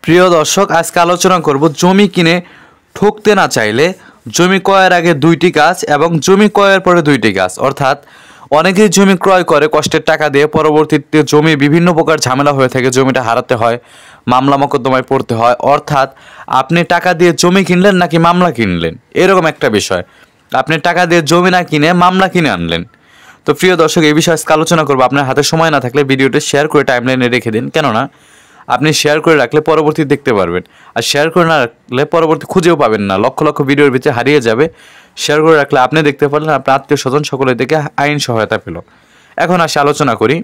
প্রিয় দর্শক, আজকে আলোচনা করব জমি কিনে ঠকতে না চাইলে জমি ক্রয়ের আগে দুইটি কাজ এবং জমি ক্রয়ের পরে দুইটি কাজ। অর্থাৎ অনেকেই জমি ক্রয় করে কষ্টের টাকা দিয়ে, পরবর্তীতে জমি বিভিন্ন প্রকার ঝামেলা হয়ে থাকে, জমিটা হারাতে হয়, মামলা মোকদ্দমায় পড়তে হয়। অর্থাৎ আপনি টাকা দিয়ে জমি কিনলেন নাকি মামলা কিনলেন, এরকম একটা বিষয়। আপনি টাকা দিয়ে জমি না কিনে মামলা কিনে আনলেন। তো প্রিয় দর্শক, এই বিষয়ে আজকে আলোচনা করবো। আপনার হাতে সময় না থাকলে ভিডিওটি শেয়ার করে টাইমলাইনে রেখে দিন, কেননা আপনি শেয়ার করে রাখলে পরবর্তী দেখতে পারবেন, আর শেয়ার করে না রাখলে পরবর্তী খুঁজেও পাবেন না, লক্ষ লক্ষ ভিডিওর ভিতরে হারিয়ে যাবে। শেয়ার করে রাখলে আপনি দেখতে পারলেন, আপনার আত্মীয় স্বজন সকলে দেখে আইন সহায়তা পেল। এখন আসি আলোচনা করি।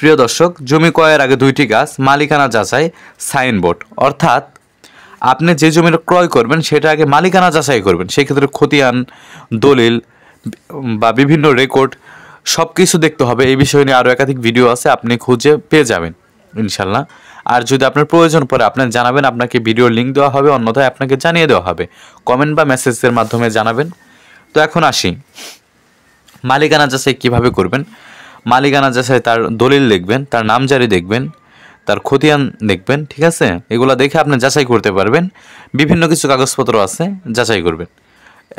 প্রিয় দর্শক, জমি ক্রয়ের আগে দুইটি কাজ: মালিকানা যাচাই, সাইনবোর্ড। অর্থাৎ আপনি যে জমিটা ক্রয় করবেন সেটা আগে মালিকানা যাচাই করবেন। সেক্ষেত্রে খতিয়ান, দলিল বা বিভিন্ন রেকর্ড সব কিছু দেখতে হবে। এই বিষয় নিয়ে আরও একাধিক ভিডিও আছে, আপনি খুঁজে পেয়ে যাবেন ইনশাল্লাহ। আর যদি আপনার প্রয়োজন পড়ে আপনি জানাবেন, আপনাকে ভিডিওর লিঙ্ক দেওয়া হবে, অন্যথায় আপনাকে জানিয়ে দেওয়া হবে, কমেন্ট বা মেসেজের মাধ্যমে জানাবেন। তো এখন আসি, মালিকানা যাচাই কীভাবে করবেন। মালিকানা যাচাই তার দলিল দেখবেন, তার নামজারি দেখবেন, তার খতিয়ান দেখবেন, ঠিক আছে? এগুলো দেখে আপনি যাচাই করতে পারবেন। বিভিন্ন কিছু কাগজপত্র আছে, যাচাই করবেন,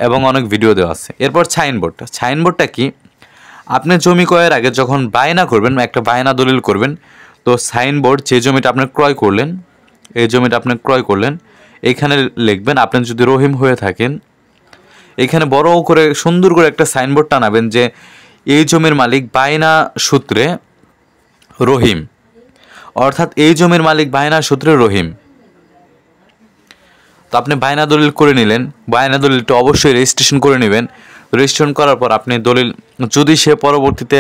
এবং অনেক ভিডিও দেওয়া আছে। এরপর সাইনবোর্ড। সাইনবোর্ডটা কি? আপনি জমি ক্রয়ের আগে যখন বায়না করবেন, একটা বায়না দলিল করবেন, তো সাইনবোর্ড যে জমিটা আপনি ক্রয় করলেন, এই জমিটা আপনি ক্রয় করলেন, এখানে লিখবেন, আপনি যদি রহিম হয়ে থাকেন, এখানে বড় করে সুন্দর করে একটা সাইনবোর্ড টানাবেন যে এই জমির মালিক বায়না সূত্রে রহিম। অর্থাৎ এই জমির মালিক বায়না সূত্রে রহিম। তো আপনি বায়না দলিল করে নিলেন, বায়না দলিলটা অবশ্যই রেজিস্ট্রেশন করে নেবেন। রেজিস্ট্রেশন করার পর আপনি দলিল, যদি সে পরবর্তীতে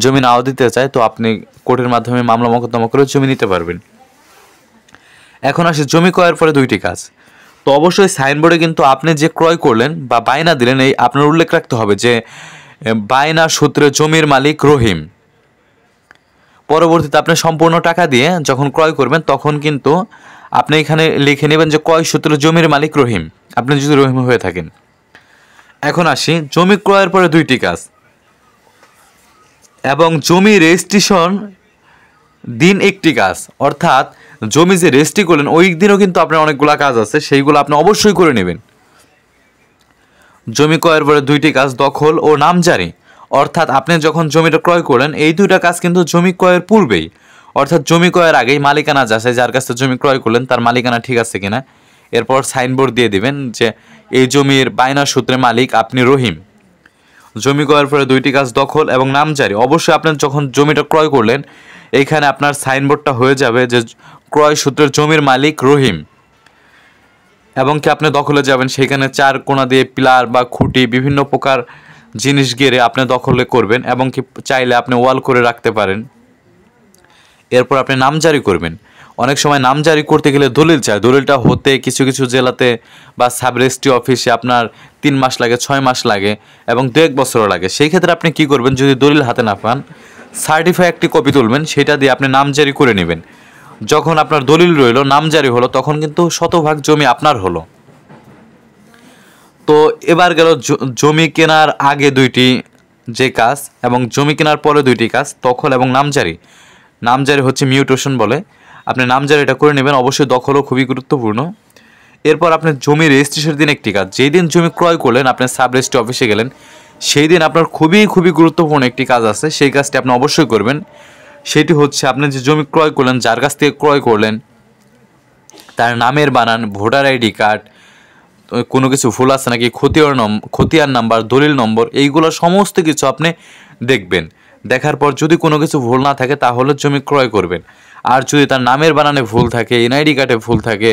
জমি নাও দিতে চায়, তো আপনি কোর্টের মাধ্যমে মামলা মোকদ্দমা করে জমি নিতে পারবেন। এখন আসে জমি ক্রয়ের পরে দুইটি কাজ। তো অবশ্যই সাইনবোর্ডে কিন্তু আপনি যে ক্রয় করলেন বা বায়না দিলেন, এই আপনার উল্লেখ রাখতে হবে যে বায়না সূত্রে জমির মালিক রহিম। পরবর্তীতে আপনি সম্পূর্ণ টাকা দিয়ে যখন ক্রয় করবেন, তখন কিন্তু আপনি এখানে লিখে নেবেন যে ক্রয় সূত্রে জমির মালিক রহিম, আপনি যদি রহিম হয়ে থাকেন। এখন আসি, জমি ক্রয়ের পরে দুইটি কাজ এবং জমি রেজিস্ট্রেশন দিন একটি কাজ। অর্থাৎ জমি যে রেজিস্ট্রি করলেন ওই দিনও কিন্তু আপনার অনেকগুলো কাজ আছে, সেইগুলো আপনি অবশ্যই করে নেবেন। জমি ক্রয়ের পরে দুইটি কাজ: দখল ও নামজারি। অর্থাৎ আপনি যখন জমিটা ক্রয় করলেন, এই দুইটা কাজ কিন্তু জমি ক্রয়ের পূর্বেই। অর্থাৎ জমি ক্রয়ের আগেই মালিকানা যাচাই, যার কাছে জমি ক্রয় করলেন তার মালিকানা ঠিক আছে কিনা। এরপর সাইনবোর্ড দিয়ে দিবেন যে এই জমির বায়না সূত্রে মালিক আপনি রহিম। জমি ক্রয়ের পরে দুইটি কাজ: দখল এবং নামজারি। অবশ্যই আপনি যখন জমিটা ক্রয় করলেন, এইখানে আপনার সাইনবোর্ডটা হয়ে যাবে যে ক্রয় সূত্রের জমির মালিক রহিম, এবং কি আপনি দখলে যাবেন, সেখানে চার কোণা দিয়ে পিলার বা খুঁটি বিভিন্ন প্রকার জিনিস গেড়ে আপনি দখলে করবেন, এবং কি চাইলে আপনি ওয়াল করে রাখতে পারেন। এরপর আপনি নামজারি করবেন। অনেক সময় নামজারি করতে গেলে দলিল চায়, দলিলটা হতে কিছু কিছু জেলাতে বা সাব রেজিস্ট্রি অফিসে আপনার 3 মাস লাগে, 6 মাস লাগে, এবং 2-1 বছরও লাগে। সেই ক্ষেত্রে আপনি কি করবেন, যদি দলিল হাতে না পান, সার্টিফাই একটি কপি তুলবেন, সেটা দিয়ে আপনি নামজারি করে নেবেন। যখন আপনার দলিল রইল, নামজারি হলো, তখন কিন্তু শতভাগ জমি আপনার হলো। তো এবার গেল জমি কেনার আগে দুইটি যে কাজ এবং জমি কেনার পরে দুইটি কাজ: দখল এবং নামজারি। নামজারি হচ্ছে মিউটেশন বলে, আপনি নামজারিটা করে নেবেন। অবশ্যই দখলও খুবই গুরুত্বপূর্ণ। এরপর আপনি জমি রেজিস্ট্রেশনের দিন একটি কাজ: যেই দিন জমি ক্রয় করলেন, আপনি সাব রেজিস্ট্রি অফিসে গেলেন, সেই দিন আপনার খুবই খুবই গুরুত্বপূর্ণ একটি কাজ আছে, সেই কাজটি আপনি অবশ্যই করবেন। সেটি হচ্ছে, আপনি যে জমি ক্রয় করলেন, যার কাছ থেকে ক্রয় করলেন, তার নামের বানান, ভোটার আইডি কার্ড, কোনো কিছু ভুল আছে নাকি, খতিয়ান নাম্বার, দলিল নম্বর, এইগুলো সমস্ত কিছু আপনি দেখবেন। দেখার পর যদি কোনো কিছু ভুল না থাকে তাহলে জমি ক্রয় করবেন। আর যদি তার নামের বানানে ভুল থাকে, এনআইডি কার্ডে ভুল থাকে,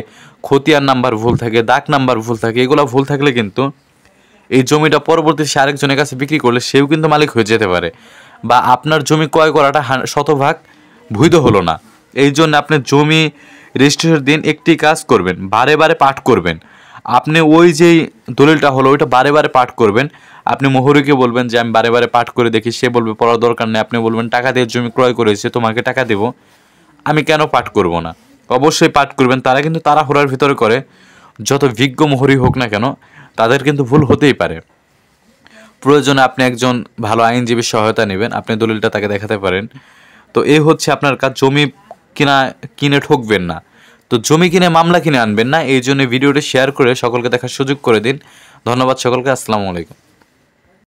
খতিয়ান নাম্বার ভুল থাকে, দাগ নাম্বার ভুল থাকে, এগুলো ভুল থাকলে কিন্তু এই জমিটা পরবর্তীতে আরেকজনের কাছে বিক্রি করলে সেও কিন্তু মালিক হয়ে যেতে পারে, বা আপনার জমি ক্রয় করাটা শতভাগ বৈধ হলো না। এই জন্য আপনি জমি রেজিস্ট্রেশনের দিন একটি কাজ করবেন, বারে বারে পাঠ করবেন। আপনি ওই যেই দলিলটা হলো ওইটা বারে বারে পাঠ করবেন। আপনি মোহরিকে বলবেন যে আমি বারে বারে পাঠ করে দেখি, সে বলবে পড়ার দরকার নেই। আপনি বলবেন টাকা দিয়ে জমি ক্রয় করেছে, তোমাকে টাকা দেবো, আমি কেন পাঠ করব না। অবশ্যই পাঠ করবেন। তারা কিন্তু তাড়াহুড়ার ভিতরে করে, যত বিজ্ঞ মোহরি হোক না কেন, তাদের কিন্তু ভুল হতেই পারে। প্রয়োজনে আপনি একজন ভালো আইনজীবীর সহায়তা নেবেন, আপনি দলিলটা তাকে দেখাতে পারেন। তো এই হচ্ছে আপনার কাজ, জমি কিনে ঠকবেন না। তো জমি কিনে মামলা কিনে আনবেন না, এই জন্য ভিডিওটি শেয়ার করে সকলকে দেখার সুযোগ করে দিন। ধন্যবাদ সকলকে, আসসালামু আলাইকুম।